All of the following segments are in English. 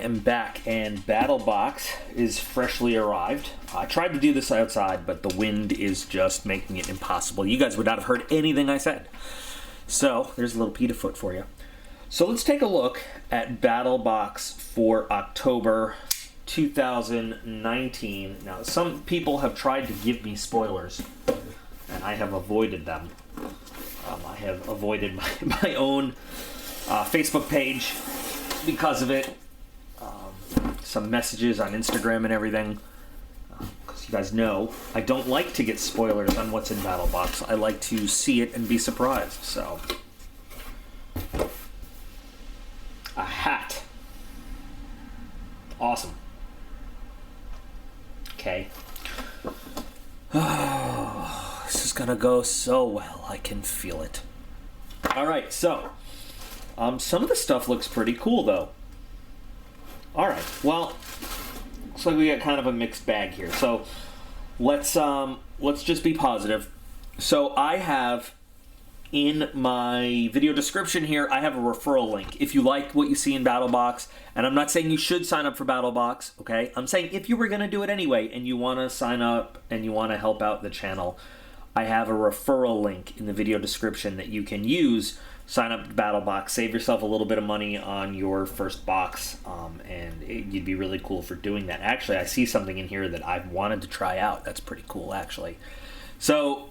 am back, and Battlbox is freshly arrived. I tried to do this outside, but the wind is just making it impossible. You guys would not have heard anything I said. So, there's a little pita foot for you. So let's take a look at Battlbox for October 2019. Now, some people have tried to give me spoilers, and I have avoided them. I have avoided my own Facebook page because of it. Some messages on Instagram and everything. Because you guys know, I don't like to get spoilers on what's in Battlbox. I like to see it and be surprised. So, a hat. Awesome. Okay. Oh, this is gonna go so well. I can feel it. Alright, so some of the stuff looks pretty cool though. Alright, well, looks like we got kind of a mixed bag here. So let's just be positive. So I have in my video description here, I have a referral link. If you like what you see in Battlbox, and I'm not saying you should sign up for Battlbox, okay? I'm saying if you were gonna do it anyway and you wanna sign up and you wanna help out the channel, I have a referral link in the video description that you can use. Sign up to Battlbox, save yourself a little bit of money on your first box, and you'd be really cool for doing that. Actually, I see something in here that I've wanted to try out. That's pretty cool, actually. So,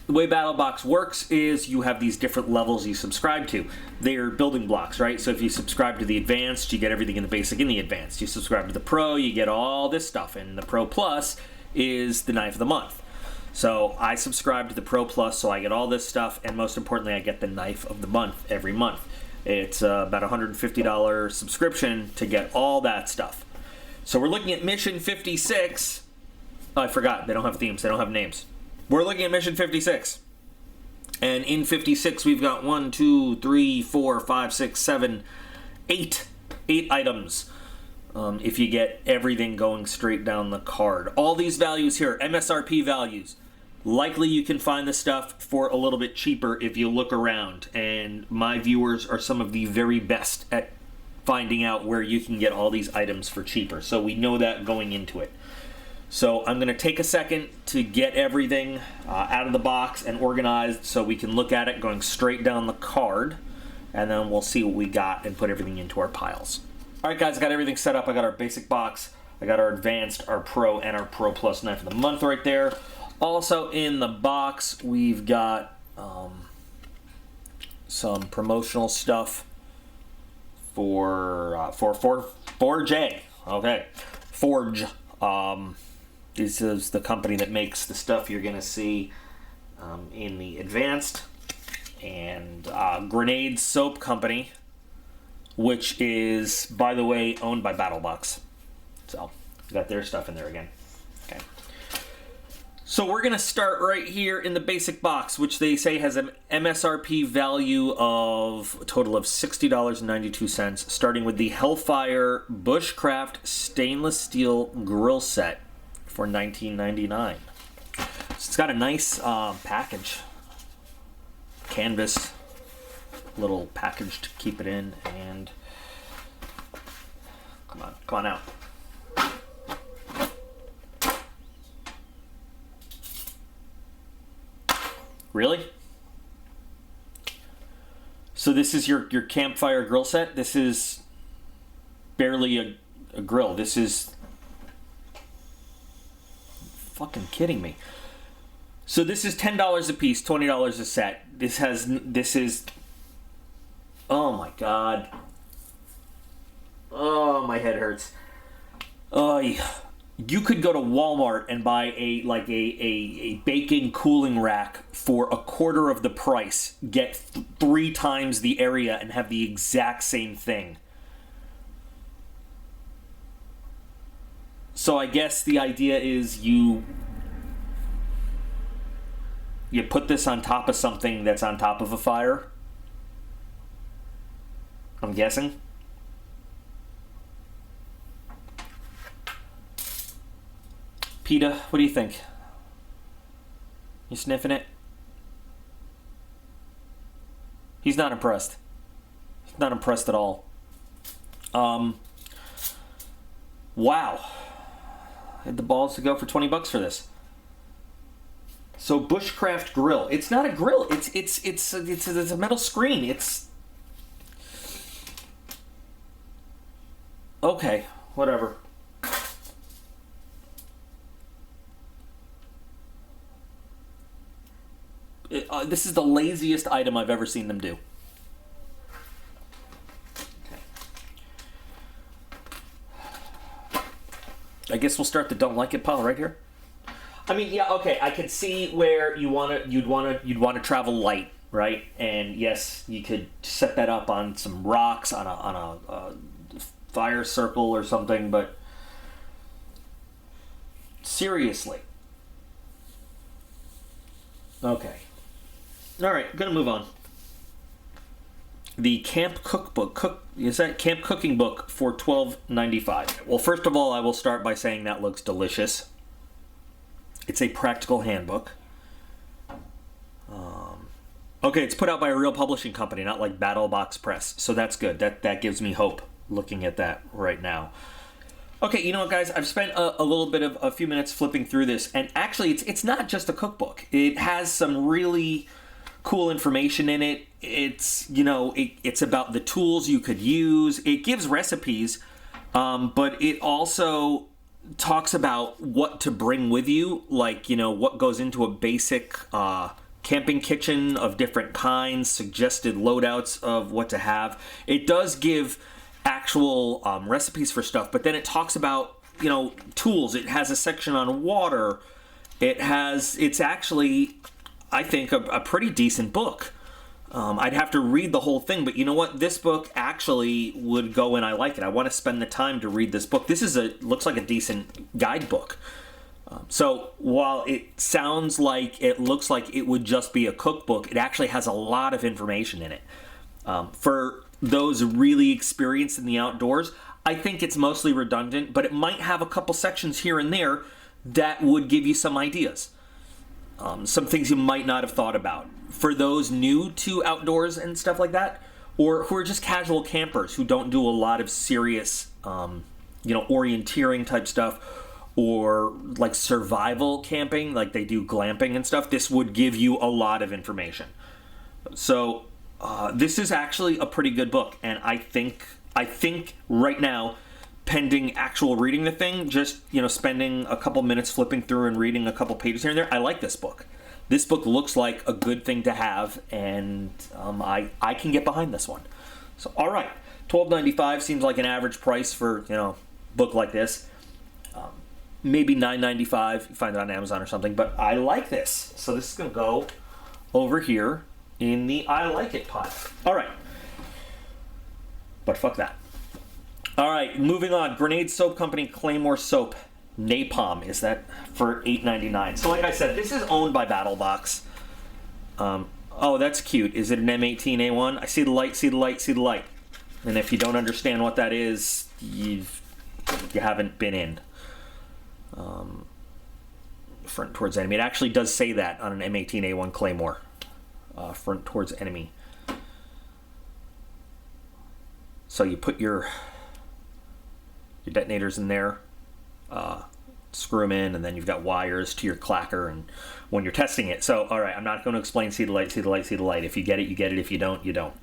the way Battlbox works is you have these different levels you subscribe to. They're building blocks, right? So if you subscribe to the Advanced, you get everything in the Basic and the Advanced. You subscribe to the Pro, you get all this stuff, and the Pro Plus is the Knife of the Month. So I subscribe to the Pro Plus, so I get all this stuff, and most importantly, I get the Knife of the Month every month. It's about a $150 subscription to get all that stuff. So we're looking at Mission 56. Oh, I forgot, they don't have themes, they don't have names. We're looking at Mission 56. And in 56, we've got 1, 2, 3, 4, 5, 6, 7, 8 items. If you get everything going straight down the card. All these values here, MSRP values. Likely you can find the stuff for a little bit cheaper if you look around. And my viewers are some of the very best at finding out where you can get all these items for cheaper. So we know that going into it. So I'm going to take a second to get everything out of the box and organized so we can look at it going straight down the card. And then we'll see what we got and put everything into our piles. Alright guys, I got everything set up. I got our basic box, I got our Advanced, our Pro, and our Pro Plus Knife of the Month right there. Also in the box, we've got some promotional stuff for Forge. Okay, Forge. This is the company that makes the stuff you're going to see in the Advanced. And Grenade Soap Company, which is, by the way, owned by Battlbox. So, got their stuff in there again. Okay. So we're going to start right here in the basic box, which they say has an MSRP value of a total of $60.92, starting with the Hellfire Bushcraft Stainless Steel Grill Set for $19.99. So it's got a nice package. Canvas little package to keep it in, and come on out. Really? So this is your campfire grill set. This is barely a grill. This is fucking kidding me. So this is $10 a piece, $20 a set. This is, oh my god. Oh, my head hurts. You could go to Walmart and buy a bacon cooling rack for a quarter of the price, get 3 times the area, and have the exact same thing. So I guess the idea is you put this on top of something that's on top of a fire. I'm guessing. PETA, what do you think? You sniffing it? He's not impressed. He's not impressed at all. Wow. I had the balls to go for 20 bucks for this. So Bushcraft Grill. It's not a grill. It's a metal screen. It's okay. Whatever. This is the laziest item I've ever seen them do. Okay. I guess we'll start the don't like it pile right here. I mean, yeah, okay. I could see where you'd want to travel light, right? And yes, you could set that up on some rocks on a fire circle or something. But seriously, okay. All right, gonna move on. The Camp Cookbook. Is that Camp Cooking Book for $12.95? Well, first of all, I will start by saying that looks delicious. It's a practical handbook. Okay, it's put out by a real publishing company, not like Battlbox Press, so that's good. That gives me hope looking at that right now. Okay, you know what, guys? I've spent a little bit of a few minutes flipping through this, and actually, it's not just a cookbook. It has some really cool information in it. It's, you know, it's about the tools you could use. It gives recipes, but it also talks about what to bring with you, like, you know, what goes into a basic camping kitchen of different kinds, suggested loadouts of what to have. It does give actual recipes for stuff, but then it talks about, you know, tools. It has a section on water. It's actually, I think, a pretty decent book. I'd have to read the whole thing, but you know what? This book actually would go in. I like it. I want to spend the time to read this book. This looks like a decent guidebook. So while it sounds like it looks like it would just be a cookbook, it actually has a lot of information in it. For those really experienced in the outdoors, I think it's mostly redundant, but it might have a couple sections here and there that would give you some ideas. Some things you might not have thought about. For those new to outdoors and stuff like that, or who are just casual campers who don't do a lot of serious, orienteering type stuff, or like survival camping, like they do glamping and stuff, this would give you a lot of information. So this is actually a pretty good book, and I think right now, pending actual reading the thing, just, you know, spending a couple minutes flipping through and reading a couple pages here and there, I like this book. This book looks like a good thing to have, and I can get behind this one. So, all right, $12.95 seems like an average price for, you know, a book like this. Maybe $9.95, you find it on Amazon or something, but I like this. So this is going to go over here in the I like it pile. All right. But fuck that. All right, moving on. Grenade Soap Company Claymore Soap. Napalm is that for $8.99. So like I said, this is owned by Battlbox. Oh, that's cute. Is it an M18A1? I see the light, see the light, see the light. And if you don't understand what that is, you haven't been in. Front towards enemy. It actually does say that on an M18A1 Claymore. Front towards enemy. So you put your detonators in there, screw them in, and then you've got wires to your clacker, and when you're testing it. So, all right, I'm not going to explain see the light, see the light, see the light. If you get it, you get it. If you don't, you don't.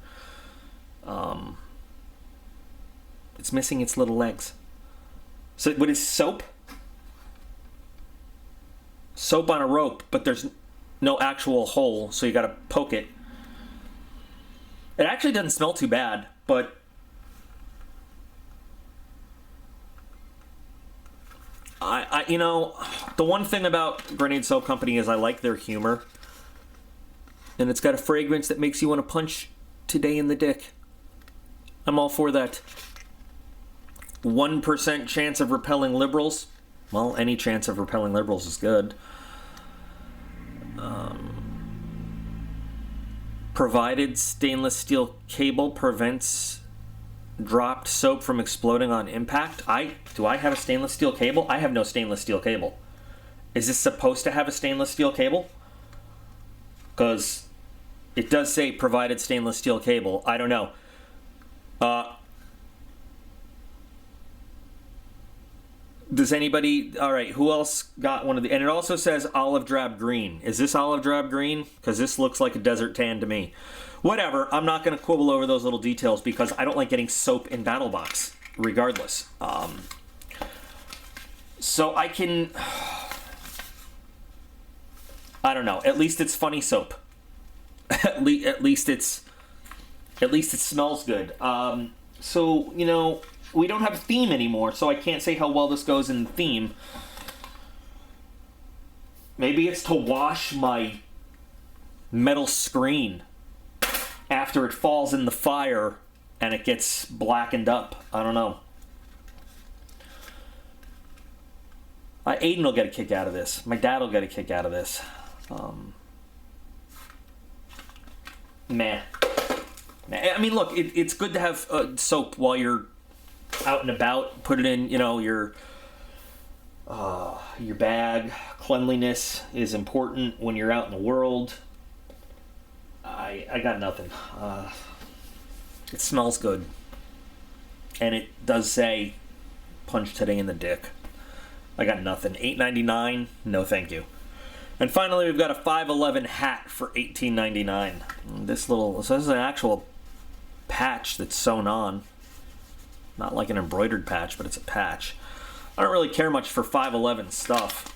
It's missing its little legs. So what is soap? Soap on a rope, but there's no actual hole, so you got to poke it. It actually doesn't smell too bad, but I you know, the one thing about Grenade Soap Company is I like their humor, and it's got a fragrance that makes you want to punch today in the dick. I'm all for that. 1% chance of repelling liberals. Well, any chance of repelling liberals is good. Provided stainless steel cable prevents dropped soap from exploding on impact. Do I have a stainless steel cable? I have no stainless steel cable. Is this supposed to have a stainless steel cable? Because it does say provided stainless steel cable. I don't know. Does anybody, all right, who else got one of the, and it also says olive drab green. Is this olive drab green? Because this looks like a desert tan to me. Whatever, I'm not going to quibble over those little details because I don't like getting soap in Battlebox, regardless. So I can, I don't know, at least it's funny soap. at least it smells good. So, you know, we don't have a theme anymore, so I can't say how well this goes in the theme. Maybe it's to wash my metal screen after it falls in the fire and it gets blackened up. I don't know. Aiden will get a kick out of this. My dad will get a kick out of this. Meh. I mean, look, it's good to have soap while you're out and about. Put it in, you know, your bag. Cleanliness is important when you're out in the world. I got nothing. It smells good. And it does say, punch today in the dick. I got nothing. $8.99, no thank you. And finally, we've got a 511 hat for $18.99. So this is an actual patch that's sewn on. Not like an embroidered patch, but it's a patch. I don't really care much for 511 stuff.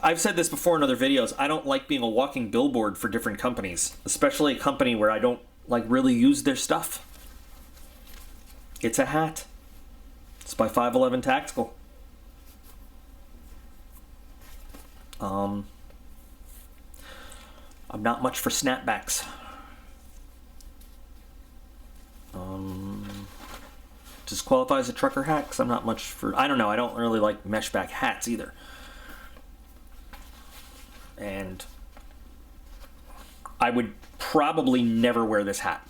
I've said this before in other videos. I don't like being a walking billboard for different companies, especially a company where I don't like really use their stuff. It's a hat. It's by 511 Tactical. I'm not much for snapbacks. Just qualifies as a trucker hat because I'm not much for, I don't know, I don't really like mesh back hats either. And I would probably never wear this hat.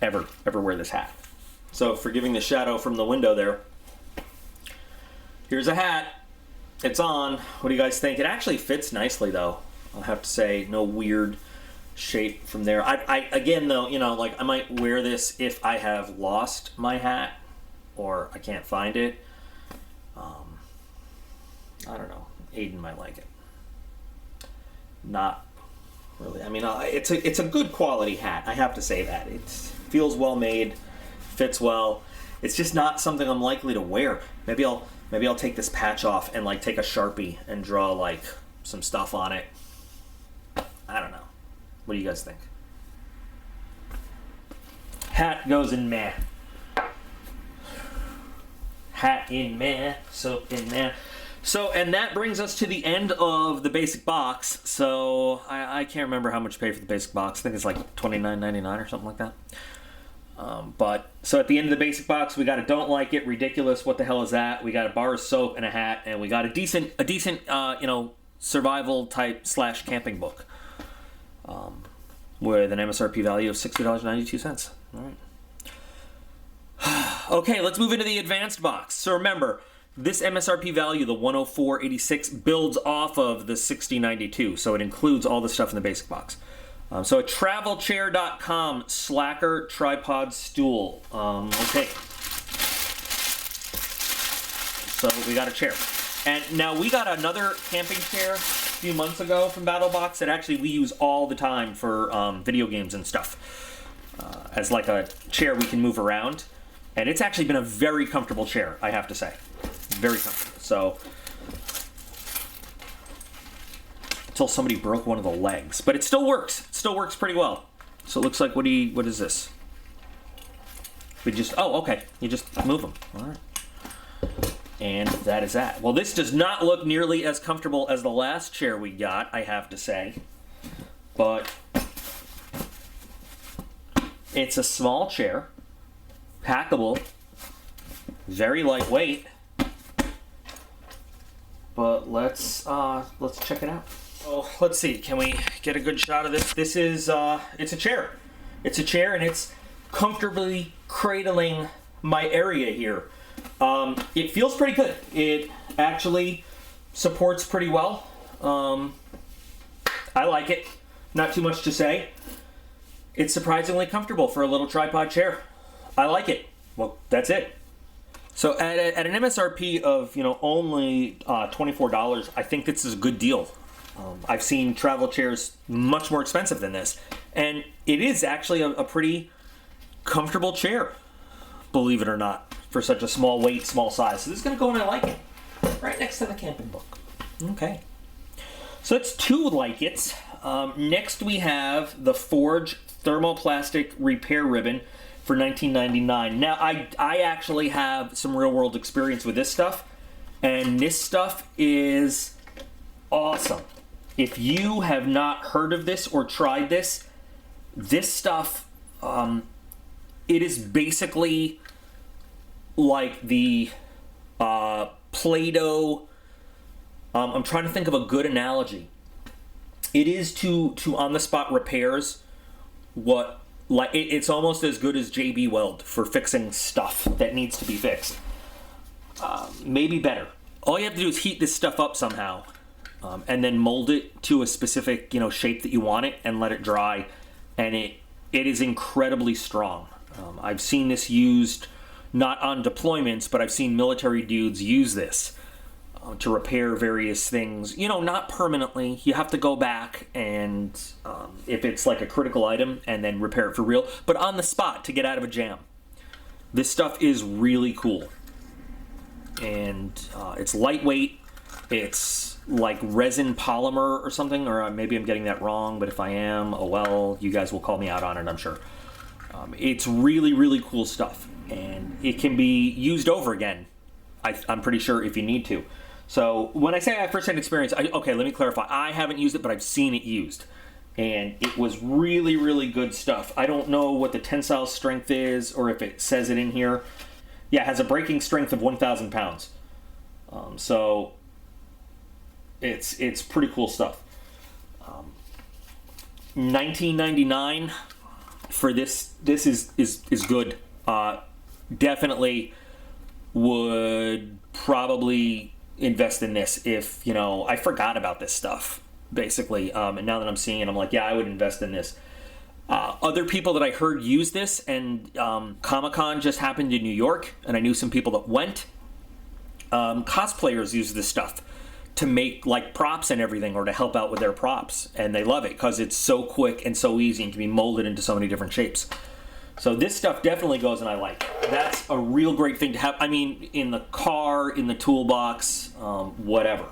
Ever wear this hat. So forgiving the shadow from the window there. Here's a hat. It's on. What do you guys think? It actually fits nicely though. I'll have to say, no weird shape from there. I again though, you know, like I might wear this if I have lost my hat or I can't find it. I don't know. Aiden might like it. Not really. I mean, it's a good quality hat. I have to say that. It feels well made, fits well. It's just not something I'm likely to wear. Maybe I'll take this patch off and like take a Sharpie and draw like some stuff on it. I don't know. What do you guys think? Hat goes in meh. Hat in meh. Soap in meh. So, and that brings us to the end of the basic box. So, I can't remember how much you pay for the basic box. I think it's like $29.99 or something like that. So at the end of the basic box, we got a don't like it, ridiculous, what the hell is that? We got a bar of soap and a hat, and we got a decent, survival type / camping book. With an MSRP value of $60.92. All right. Okay, let's move into the advanced box. So remember, this MSRP value, the $104.86, builds off of the $60.92, so it includes all the stuff in the basic box. So a travelchair.com slacker tripod stool. Okay. So we got a chair. And now we got another camping chair a few months ago from Battlebox that actually we use all the time for video games and stuff. As like a chair we can move around. And it's actually been a very comfortable chair, I have to say. Very comfortable. So, until somebody broke one of the legs. But it still works. It still works pretty well. So it looks like, what is this? We just, oh, okay. You just move them. All right. And that is that. Well, this does not look nearly as comfortable as the last chair we got, I have to say. But it's a small chair. Packable. Very lightweight. But let's check it out. Oh, let's see. Can we get a good shot of this? This is it's a chair. It's a chair, and it's comfortably cradling my area here. It feels pretty good. It actually supports pretty well. I like it. Not too much to say. It's surprisingly comfortable for a little tripod chair. I like it. well, that's it. So at an MSRP of, you know, only $24, I think this is a good deal. I've seen travel chairs much more expensive than this, and it is actually a pretty comfortable chair, believe it or not, for such a small weight, small size. So this is going to go, and I like it. Right next to the camping book. Okay. So that's 2 like it's. Next we have the Forge thermoplastic repair ribbon for $19.99. Now I actually have some real world experience with this stuff, and this stuff is awesome. If you have not heard of this or tried this stuff, it is basically like the Play-Doh. I'm trying to think of a good analogy. It is to on-the-spot repairs what, like, it's almost as good as JB Weld for fixing stuff that needs to be fixed. Maybe better. All you have to do is heat this stuff up somehow, and then mold it to a specific, you know, shape that you want it, and let it dry, and it is incredibly strong. I've seen this used not on deployments, but I've seen military dudes use this to repair various things. You know, not permanently. You have to go back and, if it's like a critical item, and then repair it for real, but on the spot to get out of a jam. This stuff is really cool. And it's lightweight. It's like resin polymer or something, or maybe I'm getting that wrong, but if I am, oh well, you guys will call me out on it, I'm sure. It's really, really cool stuff, and it can be used over again, I'm pretty sure, if you need to. So when I say I have first-hand experience, okay, let me clarify. I haven't used it, but I've seen it used, and it was really, really good stuff. I don't know what the tensile strength is, or if it says it in here. Yeah, it has a breaking strength of 1,000 pounds. So it's pretty cool stuff. $19.99 for this. This is good. Definitely would probably invest in this if, you know, I forgot about this stuff, basically. And now that I'm seeing it, I'm like, yeah, I would invest in this. Other people that I heard use this, and Comic-Con just happened in New York, and I knew some people that went. Cosplayers use this stuff to make like props and everything, or to help out with their props, and they love it because it's so quick and so easy and can be molded into so many different shapes. So this stuff definitely goes, and I like it. That's a real great thing to have. I mean, in the car, in the toolbox, whatever.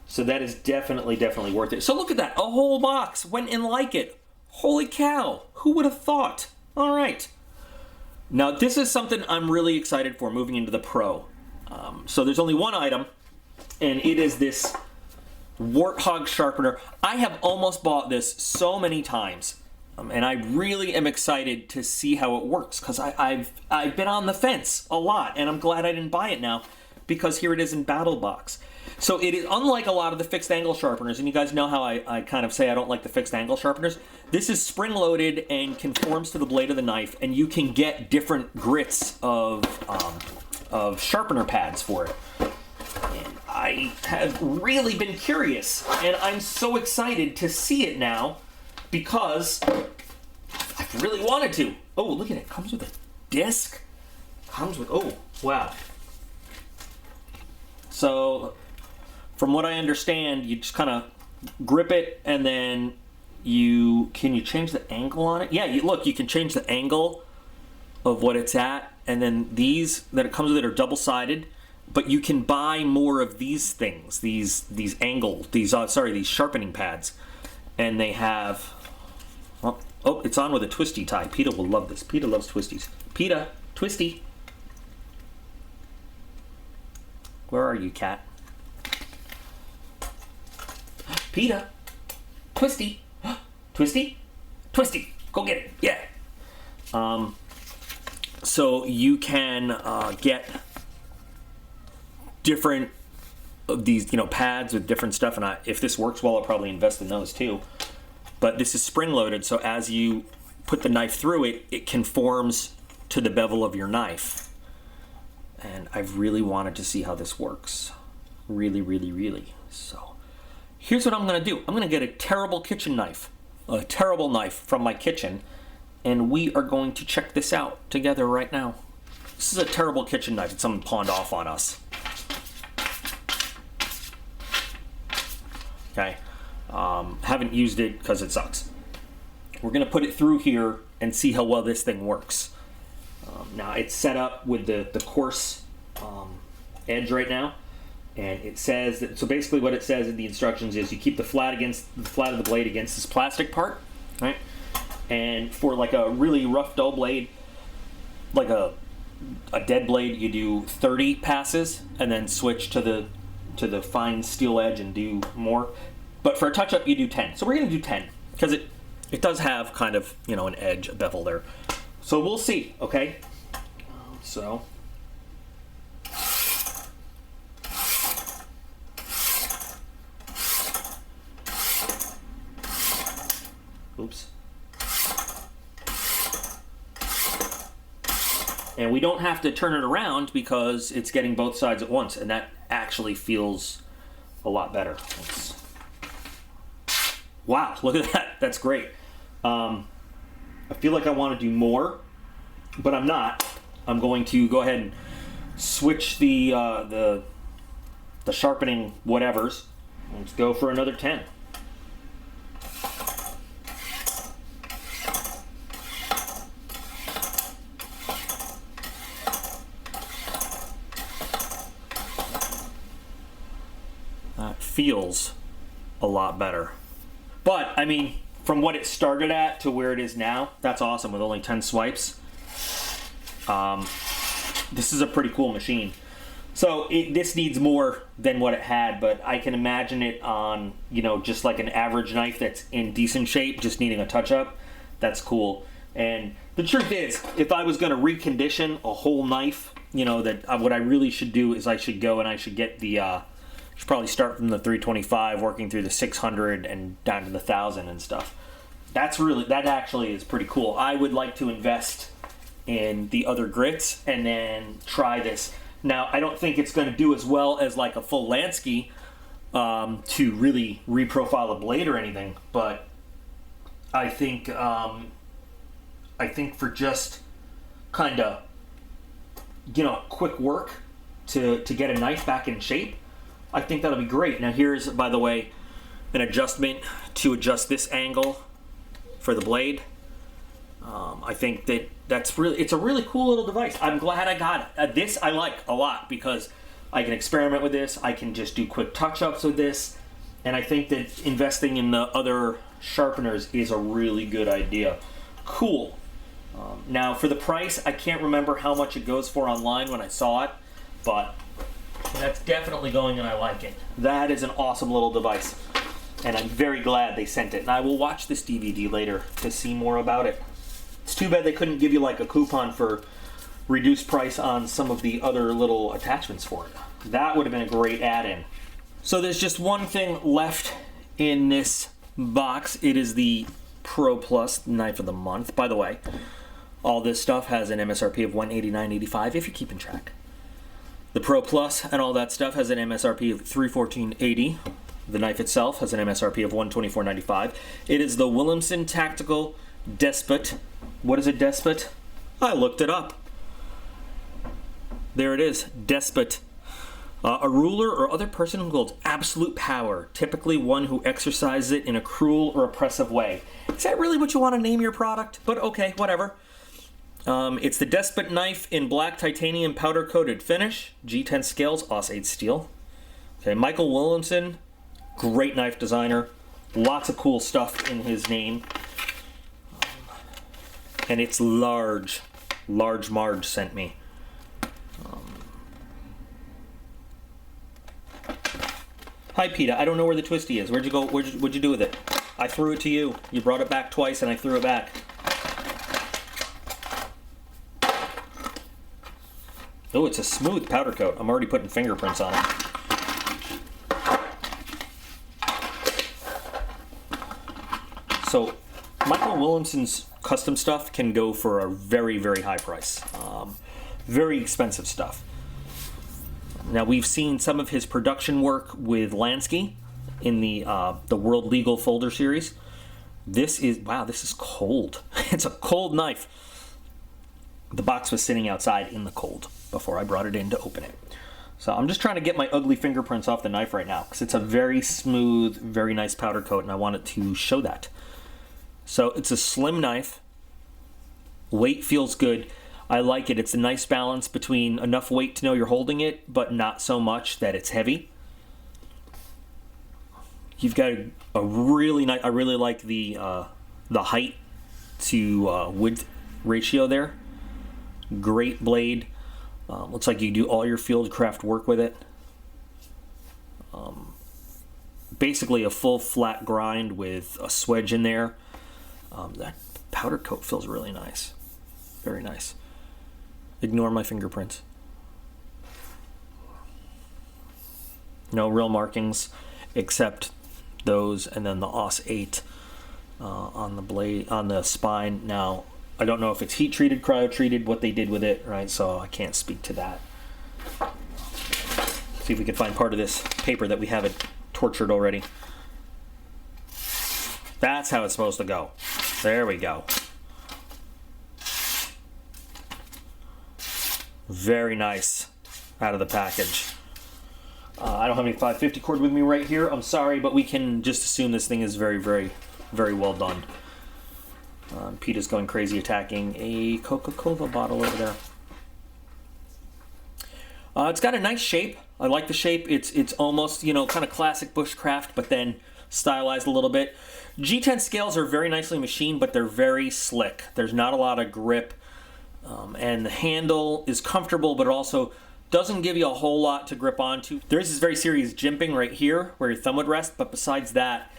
So that is definitely worth it. So look at that, a whole box went in like it. Holy cow, who would have thought? All right. Now this is something I'm really excited for moving into the Pro. So there's only one item, and it is this Warthog Sharpener. I have almost bought this so many times, and I really am excited to see how it works, because I've been on the fence a lot, and I'm glad I didn't buy it now, because here it is in Battlbox. So it is unlike a lot of the fixed angle sharpeners, and you guys know how I kind of say I don't like the fixed angle sharpeners. This is spring loaded and conforms to the blade of the knife, and you can get different grits of sharpener pads for it. And I have really been curious, and I'm so excited to see it now, because I've really wanted to. Oh, look at it, comes with a disc. Comes with, oh, wow. So, from what I understand, you just kind of grip it, and then can you change the angle on it? Yeah, look, you can change the angle of what it's at, and then these that it comes with it are double-sided, but you can buy more of these things, these sharpening pads, and they have, oh, it's on with a twisty tie. PETA will love this. PETA loves twisties. PETA, twisty. Where are you, cat? PETA, twisty, twisty, twisty. Go get it. Yeah. So you can get different of these, pads with different stuff, and if this works well, I'll probably invest in those too. But this is spring-loaded, so as you put the knife through it, it conforms to the bevel of your knife. And I've really wanted to see how this works. Really, really, really. So here's what I'm going to do. I'm going to get a terrible kitchen knife, a terrible knife from my kitchen, and we are going to check this out together right now. This is a terrible kitchen knife that someone pawned off on us. Okay, haven't used it because it sucks. We're gonna put it through here and see how well this thing works. Now it's set up with the coarse edge right now, and it says that, so basically what it says in the instructions is you keep the flat of the blade against this plastic part, right? And for like a really rough dull blade, like a dead blade, you do 30 passes and then switch to the fine steel edge and do more. But for a touch-up, you do 10. So we're going to do 10 because it does have kind of, you know, an edge, a bevel there. So we'll see, okay? So oops. And we don't have to turn it around because it's getting both sides at once, and that actually feels a lot better. Wow, look at that. That's great. I feel like I want to do more, but I'm not. I'm going to go ahead and switch the sharpening whatevers. Let's go for another 10. That feels a lot better. But, I mean, from what it started at to where it is now, that's awesome with only 10 swipes. This is a pretty cool machine. So this needs more than what it had, but I can imagine it on, you know, just like an average knife that's in decent shape, just needing a touch-up. That's cool. And the truth is, if I was going to recondition a whole knife, you know, that what I really should do is I should go and I should get the... should probably start from the 325, working through the 600 and down to the 1000 and stuff. That actually is pretty cool. I would like to invest in the other grits and then try this. Now, I don't think it's going to do as well as like a full Lansky to really reprofile a blade or anything, but I think for just kind of, you know, quick work to get a knife back in shape, I think that'll be great. Now here's, by the way, an adjustment to adjust this angle for the blade. I think it's a really cool little device. I'm glad I got it. This I like a lot because I can experiment with this. I can just do quick touch-ups with this. And I think that investing in the other sharpeners is a really good idea. Cool. Now for the price, I can't remember how much it goes for online when I saw it, but that's definitely going and I like it. That is an awesome little device. And I'm very glad they sent it. And I will watch this DVD later to see more about it. It's too bad they couldn't give you like a coupon for reduced price on some of the other little attachments for it. That would have been a great add-in. So there's just one thing left in this box. It is the Pro Plus Knife of the Month. By the way, all this stuff has an MSRP of $189.85 if you're keeping track. The Pro Plus and all that stuff has an MSRP of $314.80. The knife itself has an MSRP of $124.95. It is the Williamson Tactical Despot. What is a Despot? I looked it up. There it is, Despot. A ruler or other person who holds absolute power, typically one who exercises it in a cruel or oppressive way. Is that really what you want to name your product? But okay, whatever. It's the Despot knife in black titanium powder-coated finish, G10 scales, Aus-8 steel. Okay, Michael Williamson, great knife designer, lots of cool stuff in his name. And it's large. Large Marge sent me. Hi, Peta. I don't know where the twisty is. Where'd you go? What'd you do with it? I threw it to you. You brought it back twice, and I threw it back. Oh, it's a smooth powder coat. I'm already putting fingerprints on it. So, Michael Williamson's custom stuff can go for a very, very high price. Very expensive stuff. Now, we've seen some of his production work with Lansky in the World Legal Folder series. This is, wow, this is cold. It's a cold knife. the box was sitting outside in the cold before I brought it in to open it. So I'm just trying to get my ugly fingerprints off the knife right now because it's a very smooth, very nice powder coat, and I want it to show that. So it's a slim knife. Weight feels good. I like it. It's a nice balance between enough weight to know you're holding it, but not so much that it's heavy. You've got a really nice, I really like the height to width ratio there. Great blade. Looks like you do all your field craft work with it. Basically a full flat grind with a swedge in there. That powder coat feels really nice. Very nice. Ignore my fingerprints. No real markings except those and then the Os 8 on the blade, on the spine. Now, I don't know if it's heat treated, cryo treated, what they did with it, right? So I can't speak to that. See if we can find part of this paper that we haven't tortured already. That's how it's supposed to go. There we go. Very nice out of the package. I don't have any 550 cord with me right here. I'm sorry, but we can just assume this thing is very, very, very well done. Peter's going crazy attacking a Coca-Cola bottle over there. It's got a nice shape. I like the shape. It's almost, you know, kind of classic bushcraft, but then stylized a little bit. G10 scales are very nicely machined, but they're very slick. There's not a lot of grip, and the handle is comfortable, but it also doesn't give you a whole lot to grip onto. There is this very serious jimping right here where your thumb would rest, but besides that,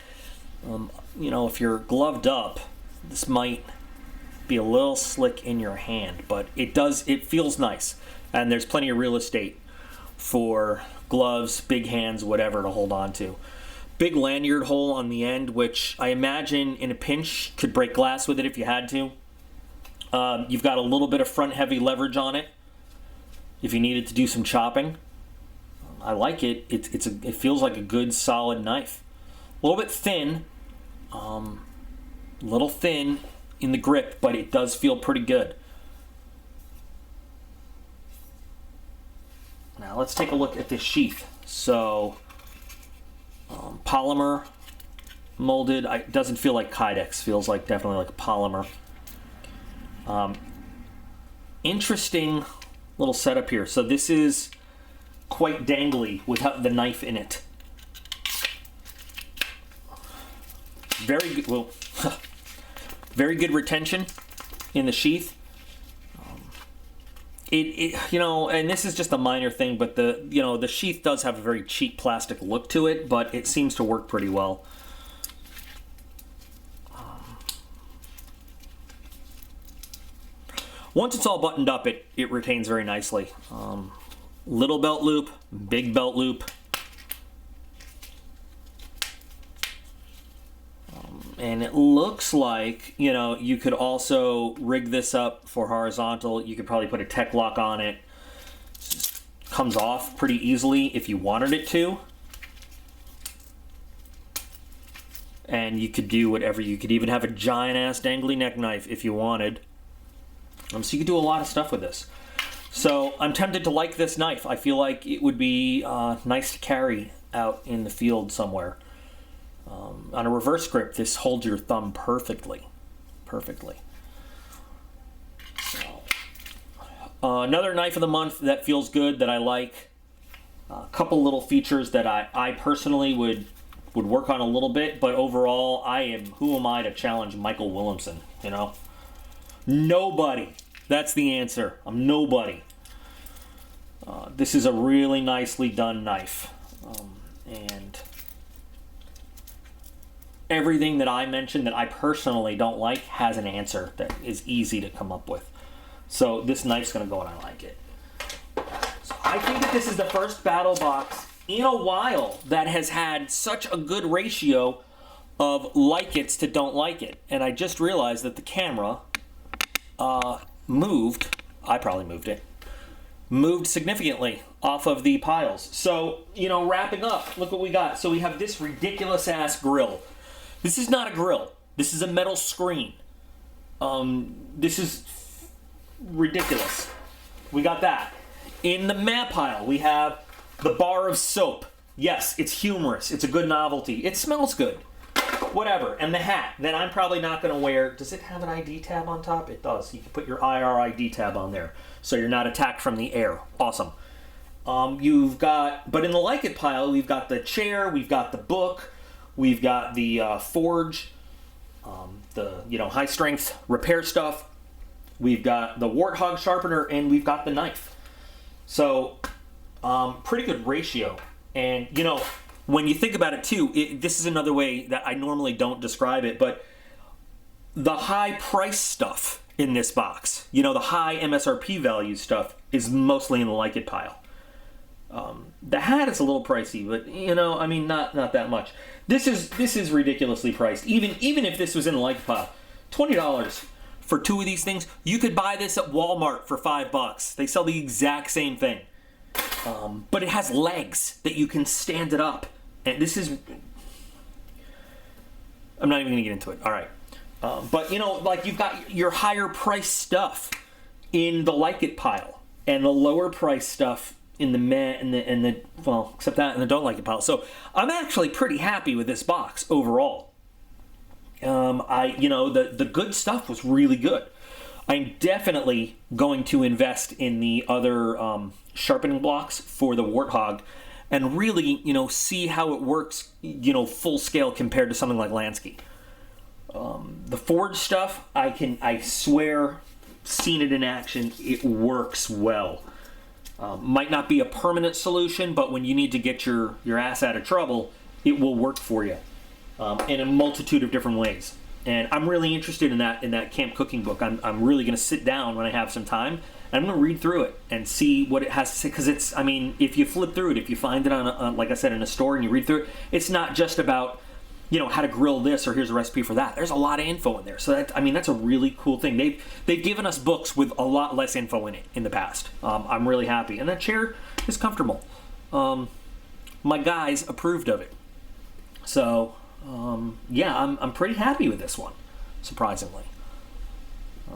you know, if you're gloved up, this might be a little slick in your hand, but it feels nice, and there's plenty of real estate for gloves, big hands, whatever to hold on to. Big lanyard hole on the end, which I imagine in a pinch could break glass with it if you had to. You've got a little bit of front heavy leverage on it if you needed to do some chopping. I like it. It feels like a good solid knife. A little bit thin, little thin in the grip, but it does feel pretty good. Now let's take a look at this sheath. So polymer molded. It doesn't feel like Kydex. Feels like definitely like a polymer. Interesting little setup here. So this is quite dangly without the knife in it. Very good. Well, very good retention in the sheath. You know, and this is just a minor thing, but the sheath does have a very cheap plastic look to it, but it seems to work pretty well. Once it's all buttoned up, it retains very nicely. Little belt loop, big belt loop. And it looks like, you know, you could also rig this up for horizontal. You could probably put a tech lock on it. Comes off pretty easily if you wanted it to. And you could do whatever. You could even have a giant ass dangly neck knife if you wanted. So you could do a lot of stuff with this. So I'm tempted to like this knife. I feel like it would be nice to carry out in the field somewhere. On a reverse grip, this holds your thumb perfectly. Perfectly. So, another knife of the month that feels good, that I like. A couple little features that I personally would work on a little bit, but overall, who am I to challenge Michael Williamson, you know? Nobody. That's the answer. I'm nobody. This is a really nicely done knife. And everything that I mentioned that I personally don't like has an answer that is easy to come up with. So this knife's going to go and I like it. So I think that this is the first Battlbox in a while that has had such a good ratio of like it's to don't like it. And I just realized that the camera moved, I probably moved it, moved significantly off of the piles. So, you know, wrapping up, look what we got. So we have this ridiculous ass grill. This is not a grill. This is a metal screen. This is ridiculous. We got that. In the mat pile, we have the bar of soap. Yes, it's humorous. It's a good novelty. It smells good. Whatever. And the hat that I'm probably not going to wear. Does it have an ID tab on top? It does. You can put your IR ID tab on there so you're not attacked from the air. Awesome. You've got, but in the like it pile, we've got the chair, we've got the book, we've got the forge, the high strength repair stuff. We've got the warthog sharpener, and we've got the knife. So, pretty good ratio. And when you think about it too, this is another way that I normally don't describe it, but the high price stuff in this box, the high MSRP value stuff, is mostly in the like it pile. The hat is a little pricey, but not that much. This is ridiculously priced. Even if this was in the like it pile, $20 for 2 of these things. You could buy this at Walmart for $5. They sell the exact same thing, but it has legs that you can stand it up. And this is, I'm not even gonna get into it. All right, but you've got your higher price stuff in the like it pile, and the lower price stuff in the except that in the don't like it pile. So I'm actually pretty happy with this box overall. The good stuff was really good. I'm definitely going to invest in the other sharpening blocks for the warthog, and really see how it works full scale compared to something like Lansky. The forge stuff, I swear, seen it in action, it works well. Might not be a permanent solution, but when you need to get your ass out of trouble, it will work for you in a multitude of different ways. And I'm really interested in that camp cooking book. I'm really going to sit down when I have some time, and I'm going to read through it and see what it has to say. Because if you flip through it, if you find it on like I said, in a store and you read through it, it's not just about how to grill this, or here's a recipe for that. There's a lot of info in there. So that's a really cool thing. They've given us books with a lot less info in it in the past. I'm really happy. And that chair is comfortable. My guys approved of it. So, I'm pretty happy with this one, surprisingly.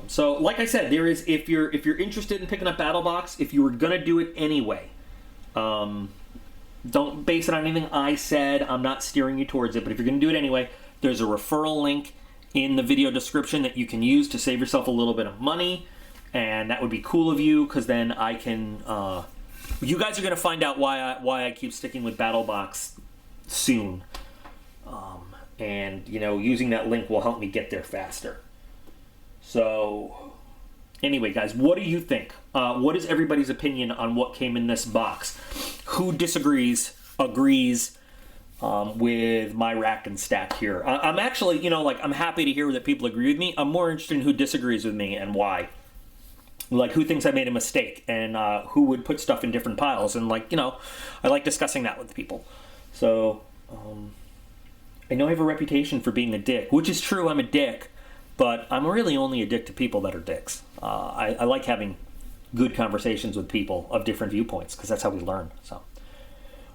So, like I said, there is, if you're interested in picking up Battlbox, if you were going to do it anyway, don't base it on anything I said. I'm not steering you towards it, but if you're going to do it anyway, there's a referral link in the video description that you can use to save yourself a little bit of money, and that would be cool of you, because then I can. You guys are going to find out why I keep sticking with Battlbox soon, and using that link will help me get there faster. So, anyway, guys, what do you think? What is everybody's opinion on what came in this box? Who disagrees, agrees with my rack and stack here? I'm actually, I'm happy to hear that people agree with me. I'm more interested in who disagrees with me and why. Like, who thinks I made a mistake, and who would put stuff in different piles. And, I like discussing that with people. So, I know I have a reputation for being a dick, which is true, I'm a dick. But I'm really only a dick to people that are dicks. I like having good conversations with people of different viewpoints, because that's how we learn. So,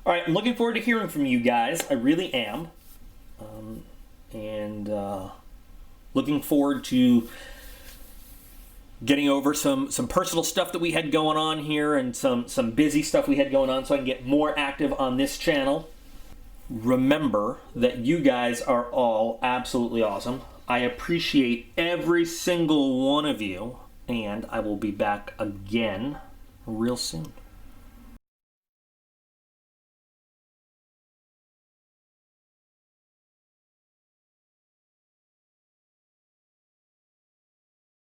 all right, I'm looking forward to hearing from you guys. I really am. And looking forward to getting over some personal stuff that we had going on here, and some busy stuff we had going on, so I can get more active on this channel. Remember that you guys are all absolutely awesome. I appreciate every single one of you, and I will be back again real soon.